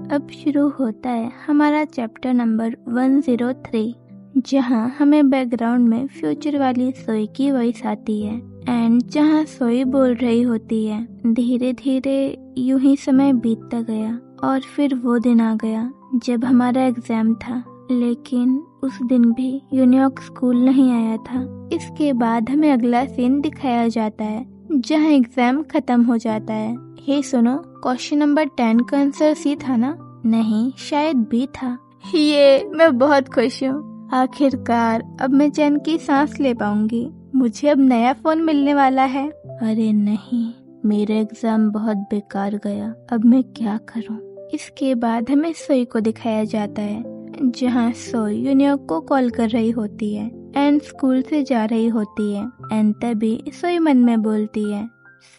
अब शुरू होता है हमारा चैप्टर नंबर 103, जहां हमें बैकग्राउंड में फ्यूचर वाली सोई की वॉइस आती है एंड जहां सोई बोल रही होती है। धीरे धीरे यूं ही समय बीतता गया और फिर वो दिन आ गया जब हमारा एग्जाम था, लेकिन उस दिन भी यूनियॉक स्कूल नहीं आया था। इसके बाद हमें अगला सीन दिखाया जाता है जहां एग्जाम खत्म हो जाता है। हे सुनो, क्वेश्चन नंबर 10 का आंसर सी था ना? नहीं, शायद बी था। ये मैं बहुत खुश हूँ, आखिरकार अब मैं चैन की सांस ले पाऊंगी। मुझे अब नया फोन मिलने वाला है। अरे नहीं, मेरा एग्जाम बहुत बेकार गया, अब मैं क्या करूं? इसके बाद हमें सोई को दिखाया जाता है जहां सोई यूनियॉक को कॉल कर रही होती है एंड स्कूल से जा रही होती है एंड तभी सोई मन में बोलती है,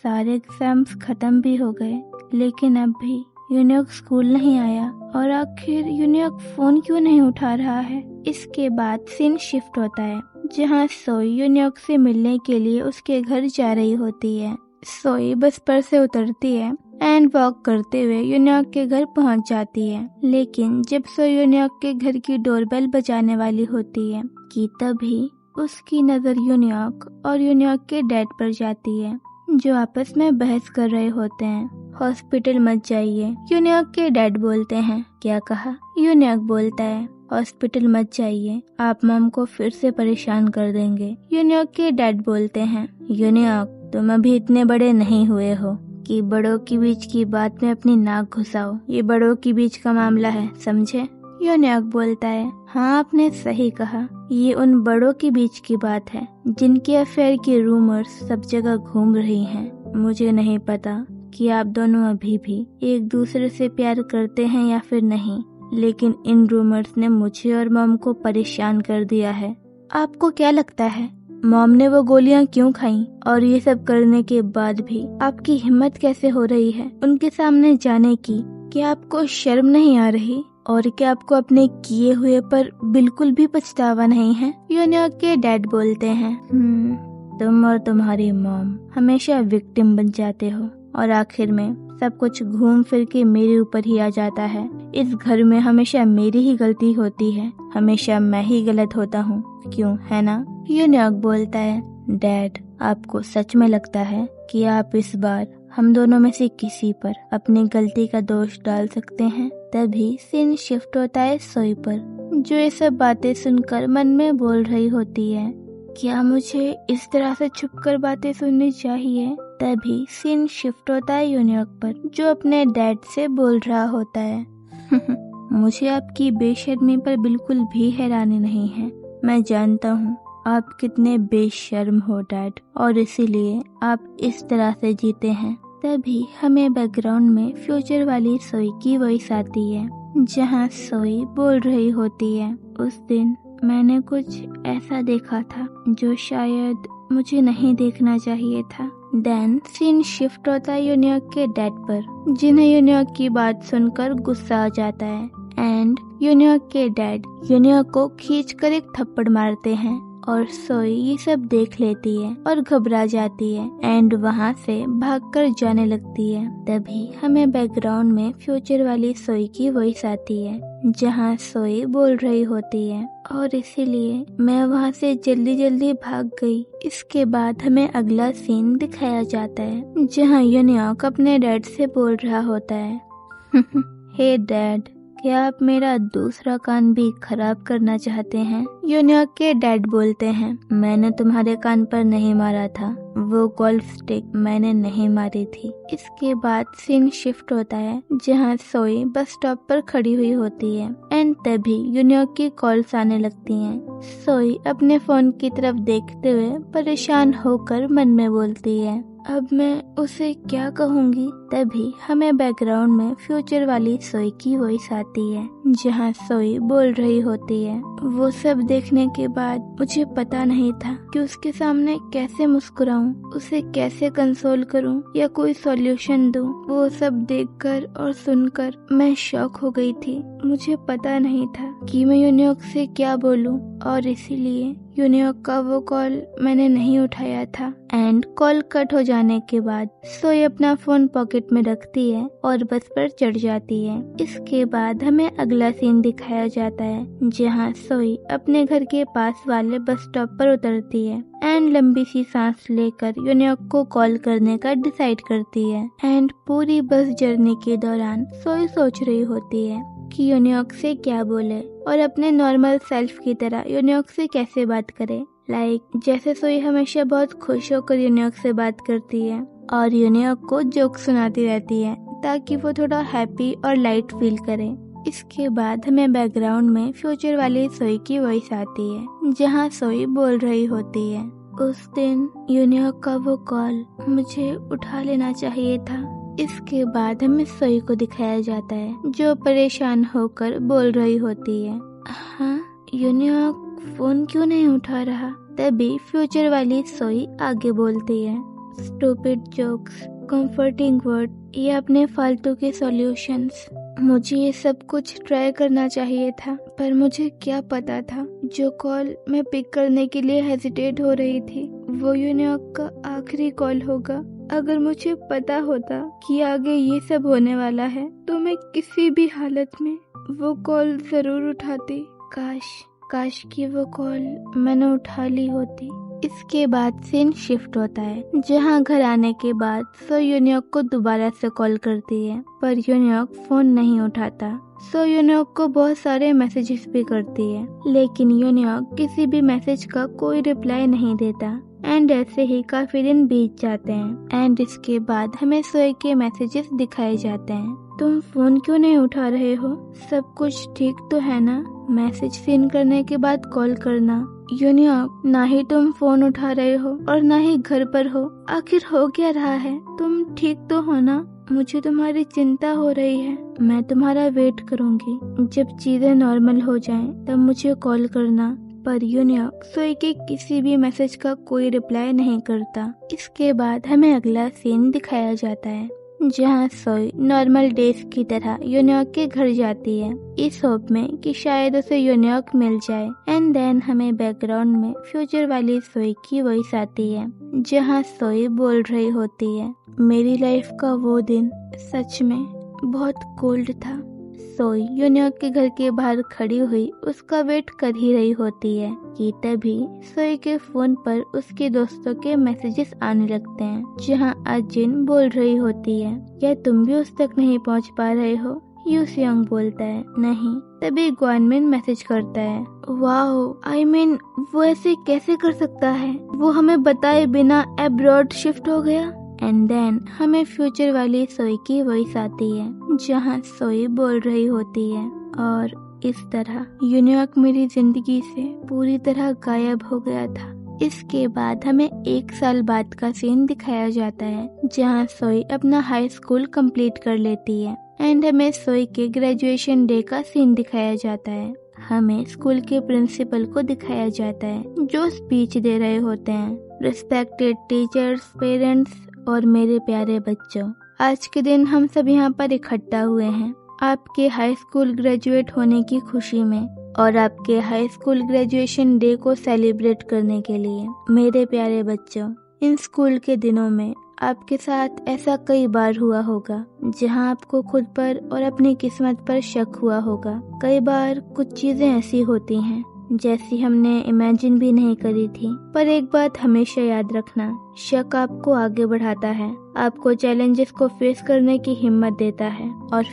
सारे एग्जाम्स खत्म भी हो गए लेकिन अब भी यूनियॉक स्कूल नहीं आया और आखिर यूनियॉक फोन क्यों नहीं उठा रहा है। इसके बाद सीन शिफ्ट होता है जहां सोई यूनियॉक से मिलने के लिए उसके घर जा रही होती है। सोई बस पर से उतरती है एंड वॉक करते हुए यूनियॉक के घर पहुंच जाती है, लेकिन जब सोई यूनियॉक के घर की डोरबेल बजाने वाली होती है कि तभी उसकी नजर यूनियॉक और यूनियॉक के डैड पर जाती है जो आपस में बहस कर रहे होते हैं। हॉस्पिटल मत जाइए, यूनियॉक के डैड बोलते हैं। क्या कहा? यूनियॉक बोलता है हॉस्पिटल मत जाइए, आप मॉम को फिर से परेशान कर देंगे। यूनियॉक के डैड बोलते हैं, यूनियॉक तुम अभी इतने बड़े नहीं हुए हो कि बड़ों के बीच की बात में अपनी नाक घुसाओ। ये बड़ों के बीच का मामला है, समझे? यूनियॉक बोलता है, हाँ आपने सही कहा, ये उन बड़ों के बीच की बात है जिनके अफेयर की रूमर्स सब जगह घूम रही हैं। मुझे नहीं पता कि आप दोनों अभी भी एक दूसरे से प्यार करते हैं या फिर नहीं, लेकिन इन रूमर्स ने मुझे और मॉम को परेशान कर दिया है। आपको क्या लगता है मॉम ने वो गोलियां क्यों खाई? और ये सब करने के बाद भी आपकी हिम्मत कैसे हो रही है उनके सामने जाने की? क्या आपको शर्म नहीं आ रही? और क्या आपको अपने किए हुए पर बिल्कुल भी पछतावा नहीं है? यूनियॉक के डैड बोलते हैं, तुम और तुम्हारी मॉम हमेशा विक्टिम बन जाते हो और आखिर में सब कुछ घूम फिर के मेरे ऊपर ही आ जाता है। इस घर में हमेशा मेरी ही गलती होती है, हमेशा मैं ही गलत होता हूँ, क्यों, है ना? यूनियॉक बोलता है, डैड आपको सच में लगता है कि आप इस बार हम दोनों में से किसी पर अपनी गलती का दोष डाल सकते हैं? तभी सीन शिफ्ट होता है सोई पर, जो ये सब बातें सुनकर मन में बोल रही होती है, क्या मुझे इस तरह से छुपकर बातें सुननी चाहिए? तभी सीन शिफ्ट होता है यूनियॉक पर, जो अपने डैड से बोल रहा होता है, मुझे आपकी बेशर्मी पर बिल्कुल भी हैरानी नहीं है। मैं जानता हूँ आप कितने बेशर्म हो डैड, और इसीलिए आप इस तरह से जीते हैं। तभी हमें बैकग्राउंड में फ्यूचर वाली सोई की वॉइस आती है जहाँ सोई बोल रही होती है, उस दिन मैंने कुछ ऐसा देखा था जो शायद मुझे नहीं देखना चाहिए था। देन सीन शिफ्ट होता है यूनियॉक के डैड पर, जिन्हें यूनियॉक की बात सुनकर गुस्सा आ जाता है एंड यूनियॉक के डैड यूनियॉक को खींचकर एक थप्पड़ मारते हैं और सोई ये सब देख लेती है और घबरा जाती है एंड वहाँ से भागकर जाने लगती है। तभी हमें बैकग्राउंड में फ्यूचर वाली सोई की वॉइस आती है जहाँ सोई बोल रही होती है, और इसीलिए मैं वहाँ से जल्दी जल्दी भाग गई। इसके बाद हमें अगला सीन दिखाया जाता है जहाँ यूनियॉक अपने डैड से बोल रहा होता है, हे डैड, क्या आप मेरा दूसरा कान भी खराब करना चाहते हैं? यूनियॉक के डैड बोलते हैं, मैंने तुम्हारे कान पर नहीं मारा था, वो गोल्फ स्टिक मैंने नहीं मारी थी। इसके बाद सीन शिफ्ट होता है जहाँ सोई बस स्टॉप पर खड़ी हुई होती है एंड तभी यूनियॉक की कॉल्स आने लगती हैं। सोई अपने फोन की तरफ देखते हुए परेशान होकर मन में बोलती है, अब मैं उसे क्या कहूँगी? तभी हमें बैकग्राउंड में फ्यूचर वाली सोई की वॉइस आती है जहाँ सोई बोल रही होती है, वो सब देखने के बाद मुझे पता नहीं था कि उसके सामने कैसे मुस्कुराऊं, उसे कैसे कंसोल करूं या कोई सॉल्यूशन दूं। वो सब देखकर और सुनकर मैं शॉक हो गई थी। मुझे पता नहीं था कि मैं यूनियॉक से क्या बोलूं और इसीलिए यूनियॉक का वो कॉल मैंने नहीं उठाया था। एंड कॉल कट हो जाने के बाद सोई अपना फोन पॉकेट में रखती है और बस पर चढ़ जाती है। इसके बाद हमें अगला सीन दिखाया जाता है जहाँ सोई अपने घर के पास वाले बस स्टॉप पर उतरती है एंड लंबी सी सांस लेकर यूनियॉक को कॉल करने का डिसाइड करती है। एंड पूरी बस जर्नी के दौरान सोई सोच रही होती है कि यूनियॉक से क्या बोले और अपने नॉर्मल सेल्फ की तरह यूनियॉक से कैसे बात करे। जैसे सोई हमेशा बहुत खुश होकर यूनियॉक से बात करती है और यूनियॉक को जोक सुनाती रहती है ताकि वो थोड़ा हैप्पी और लाइट फील करे। इसके बाद हमें बैकग्राउंड में फ्यूचर वाली सोई की वॉइस आती है जहाँ सोई बोल रही होती है, उस दिन यूनियॉक का वो कॉल मुझे उठा लेना चाहिए था। इसके बाद हमें सोई को दिखाया जाता है जो परेशान होकर बोल रही होती है, हाँ यूनियॉक फोन क्यों नहीं उठा रहा। तभी फ्यूचर वाली सोई आगे बोलती है, स्टूपिड जोक्स, कंफर्टिंग वर्ड या अपने फालतू के सॉल्यूशंस। मुझे ये सब कुछ ट्राई करना चाहिए था पर मुझे क्या पता था जो कॉल मैं पिक करने के लिए हेजिटेट हो रही थी वो यूनियॉक का आखिरी कॉल होगा। अगर मुझे पता होता कि आगे ये सब होने वाला है तो मैं किसी भी हालत में वो कॉल जरूर उठाती। काश कि वो कॉल मैंने उठा ली होती। इसके बाद सीन शिफ्ट होता है जहां घर आने के बाद सो यूनियॉक को दोबारा से कॉल करती है पर यूनियॉक फोन नहीं उठाता। सो यूनियॉक को बहुत सारे मैसेजेस भी करती है लेकिन यूनियॉक किसी भी मैसेज का कोई रिप्लाई नहीं देता। एंड ऐसे ही काफी दिन बीत जाते हैं एंड इसके बाद हमें सोई के मैसेजेस दिखाए जाते हैं, तुम फोन क्यों नहीं उठा रहे हो, सब कुछ ठीक तो है ना, मैसेज सीन करने के बाद कॉल करना। यूनियॉक ना ही तुम फोन उठा रहे हो और ना ही घर पर हो, आखिर हो क्या रहा है, तुम ठीक तो हो ना, मुझे तुम्हारी चिंता हो रही है, मैं तुम्हारा वेट करूंगी, जब चीजें नॉर्मल हो जाएं तब मुझे कॉल करना। पर यूनियॉक सोई के किसी भी मैसेज का कोई रिप्लाई नहीं करता। इसके बाद हमें अगला सीन दिखाया जाता है जहाँ सोई नॉर्मल डेज की तरह यूनियॉक के घर जाती है इस होप में कि शायद उसे यूनियॉक मिल जाए। एंड देन हमें बैकग्राउंड में फ्यूचर वाली सोई की वॉइस आती है जहाँ सोई बोल रही होती है, मेरी लाइफ का वो दिन सच में बहुत कोल्ड था। सोई यूनियॉक के घर के बाहर खड़ी हुई उसका वेट कर ही रही होती है कि तभी सोई के फोन पर उसके दोस्तों के मैसेजेस आने लगते हैं जहां अजिन बोल रही होती है, क्या तुम भी उस तक नहीं पहुंच पा रहे हो। यूसियोंग बोलता है नहीं। तभी ग्वानमिन मैसेज करता है, वाओ आई मीन वो ऐसे कैसे कर सकता है, वो हमें बताए बिना अब्रॉड शिफ्ट हो गया। एंड देन हमें फ्यूचर वाली सोई की वॉइस आती है जहाँ सोई बोल रही होती है, और इस तरह यूनियॉक मेरी जिंदगी से पूरी तरह गायब हो गया था। इसके बाद हमें 1 साल बाद का सीन दिखाया जाता है जहाँ सोई अपना हाई स्कूल कंप्लीट कर लेती है। एंड हमें सोई के ग्रेजुएशन डे का सीन दिखाया जाता है। हमें स्कूल के प्रिंसिपल को दिखाया जाता है जो स्पीच दे रहे होते हैं, रिस्पेक्टेड टीचर्स, पेरेंट्स और मेरे प्यारे बच्चों, आज के दिन हम सब यहाँ पर इकट्ठा हुए हैं आपके हाई स्कूल ग्रेजुएट होने की खुशी में और आपके हाई स्कूल ग्रेजुएशन डे को सेलिब्रेट करने के लिए। मेरे प्यारे बच्चों, इन स्कूल के दिनों में आपके साथ ऐसा कई बार हुआ होगा जहां आपको खुद पर और अपनी किस्मत पर शक हुआ होगा। कई बार कुछ चीजें ऐसी होती हैं जैसी हमने इमेजिन भी नहीं करी थी, पर एक बात हमेशा याद रखना, शक आपको आगे बढ़ाता है, आपको चैलेंजेस को फेस करने की हिम्मत देता है, और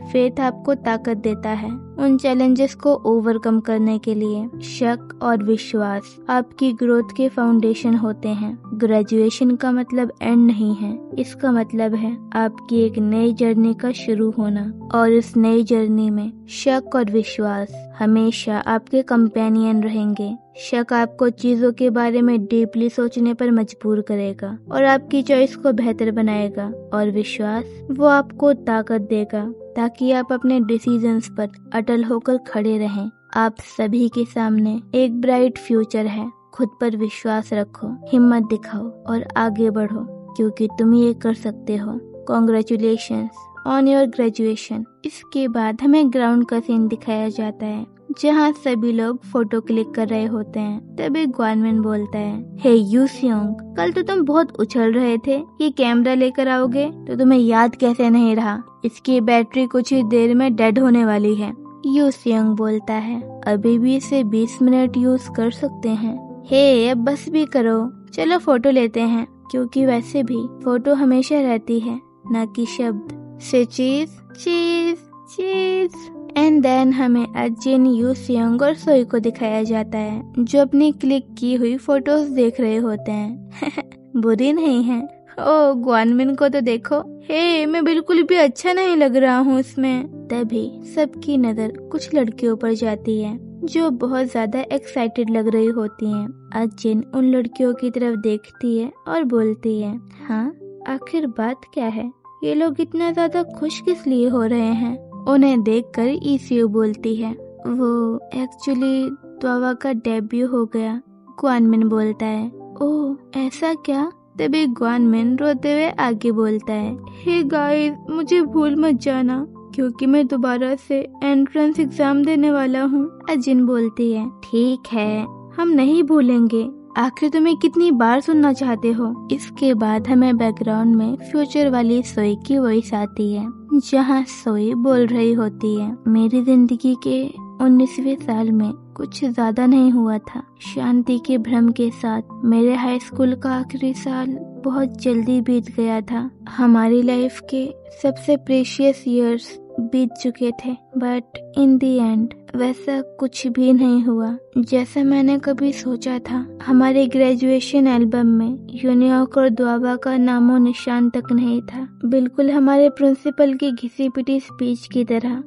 फेथ आपको ताकत देता है उन चैलेंजेस को ओवरकम करने के लिए। शक और विश्वास आपकी ग्रोथ के फाउंडेशन होते हैं। ग्रेजुएशन का मतलब एंड नहीं है, इसका मतलब है आपकी एक नई जर्नी का शुरू होना, और इस नई जर्नी में शक और विश्वास हमेशा आपके कंपेनियन रहेंगे। शक आपको चीजों के बारे में डीपली सोचने पर मजबूर करेगा और आपकी चॉइस को बेहतर बनाएगा, और विश्वास वो आपको ताकत देगा ताकि आप अपने डिसीजंस पर अटल होकर खड़े रहें। आप सभी के सामने एक ब्राइट फ्यूचर है, खुद पर विश्वास रखो, हिम्मत दिखाओ और आगे बढ़ो, क्योंकि तुम ये कर सकते हो। Congratulations on your graduation. इसके बाद हमें ग्राउंड का सीन दिखाया जाता है जहाँ सभी लोग फोटो क्लिक कर रहे होते हैं। तभी ग्वानमिन बोलता है, हे यू सियोंग, कल तो तुम बहुत उछल रहे थे, ये कैमरा लेकर आओगे तो तुम्हें याद कैसे नहीं रहा? इसकी बैटरी कुछ ही देर में डेड होने वाली है। यू सियोंग बोलता है, अभी भी इसे 20 मिनट यूज कर सकते हैं। हे अब बस भी करो, चलो फोटो लेते हैं, क्योंकि वैसे भी फोटो हमेशा रहती है, ना कि शब्द। से चीज चीज चीज। एंड देन हमें अजिन, यू सियोंग और सोई को दिखाया जाता है जो अपनी क्लिक की हुई फोटोज देख रहे होते हैं। बुरी नहीं है। ओ ग्वानमिन को तो देखो, हे मैं बिल्कुल भी अच्छा नहीं लग रहा हूँ इसमें। तभी सबकी नजर कुछ लड़कियों पर जाती है जो बहुत ज्यादा एक्साइटेड लग रही होती हैं। अजिन उन लड़कियों की तरफ देखती है और बोलती है, हाँ आखिर बात क्या है? ये लोग इतना ज्यादा खुश किस लिए हो रहे हैं? उन्हें देखकर ईसीयू बोलती है, वो एक्चुअली द्वावा का डेब्यू हो गया। ग्वानमिन बोलता है, ओह ऐसा क्या? तभी ग्वानमिन रोते हुए आगे बोलता है, हे गाइस मुझे भूल मत जाना, क्योंकि मैं दोबारा से एंट्रेंस एग्जाम देने वाला हूँ। अजिन बोलती है, ठीक है हम नहीं भूलेंगे, आखिर तुम्हें कितनी बार सुनना चाहते हो? इसके बाद हमें बैकग्राउंड में फ्यूचर वाली सोई की वॉइस आती है जहाँ सोई बोल रही होती है, मेरी जिंदगी के 19वें साल में कुछ ज्यादा नहीं हुआ था। शांति के भ्रम के साथ मेरे हाई स्कूल का आखिरी साल बहुत जल्दी बीत गया था। हमारी लाइफ के सबसे प्रेशियस इयर्स बीत चुके थे, बट इन द एंड वैसा कुछ भी नहीं हुआ जैसा मैंने कभी सोचा था। हमारे ग्रेजुएशन एल्बम में यूनियॉक और द्वावा का नामो निशान तक नहीं था, बिल्कुल हमारे प्रिंसिपल की घिसी पिटी स्पीच की तरह।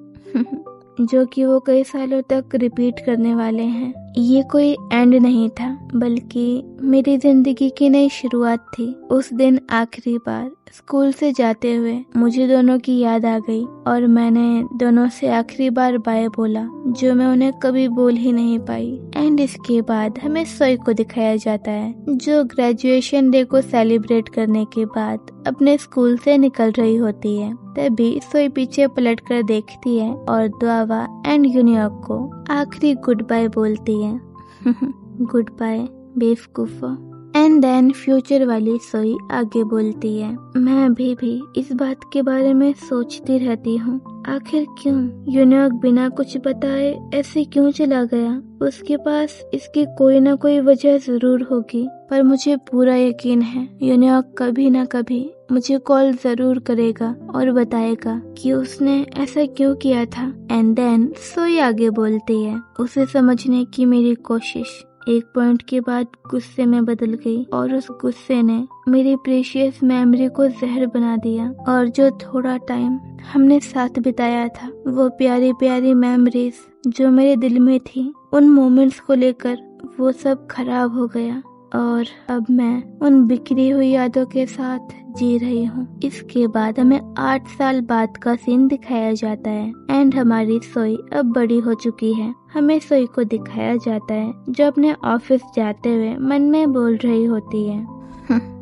जो कि वो कई सालों तक रिपीट करने वाले हैं। ये कोई एंड नहीं था, बल्कि मेरी जिंदगी की नई शुरुआत थी। उस दिन आखिरी बार स्कूल से जाते हुए मुझे दोनों की याद आ गई और मैंने दोनों से आखिरी बार बाय बोला, जो मैं उन्हें कभी बोल ही नहीं पाई। एंड इसके बाद हमें सोई को दिखाया जाता है जो ग्रेजुएशन डे को सेलिब्रेट करने के बाद अपने स्कूल से निकल रही होती है। तभी सोई पीछे पलट कर देखती है और द्वावा एंड यूनियॉक को आखिरी गुड बाय बोलती है। गुड बाय बेवकूफो। एंड देन फ्यूचर वाली सोई आगे बोलती है, मैं अभी भी इस बात के बारे में सोचती रहती हूँ, आखिर क्यों यूनियॉक बिना कुछ बताए ऐसे क्यों चला गया? उसके पास इसकी कोई ना कोई वजह जरूर होगी, पर मुझे पूरा यकीन है यूनियॉक कभी ना कभी मुझे कॉल जरूर करेगा और बताएगा कि उसने ऐसा क्यों किया था। एंड देन सोई आगे बोलती है, उसे समझने की मेरी कोशिश एक पॉइंट के बाद गुस्से में बदल गई और उस गुस्से ने मेरी प्रेशियस मेमोरी को जहर बना दिया, और जो थोड़ा टाइम हमने साथ बिताया था, वो प्यारी प्यारी मेमोरीज जो मेरे दिल में थी, उन मोमेंट्स को लेकर वो सब खराब हो गया और अब मैं उन बिखरी हुई यादों के साथ जी रही हूँ। इसके बाद हमें 8 साल बाद का सीन दिखाया जाता है एंड हमारी सोई अब बड़ी हो चुकी है। हमें सोई को दिखाया जाता है जो अपने ऑफिस जाते हुए मन में बोल रही होती है,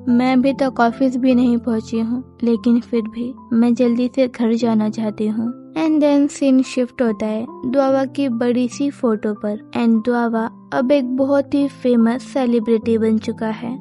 मैं अभी तक ऑफिस भी नहीं पहुंची हूँ, लेकिन फिर भी मैं जल्दी से घर जाना चाहती हूँ। एंड देन सीन शिफ्ट होता है द्वावा की बड़ी सी फोटो पर एंड द्वावा अब एक बहुत ही फेमस सेलिब्रिटी बन चुका है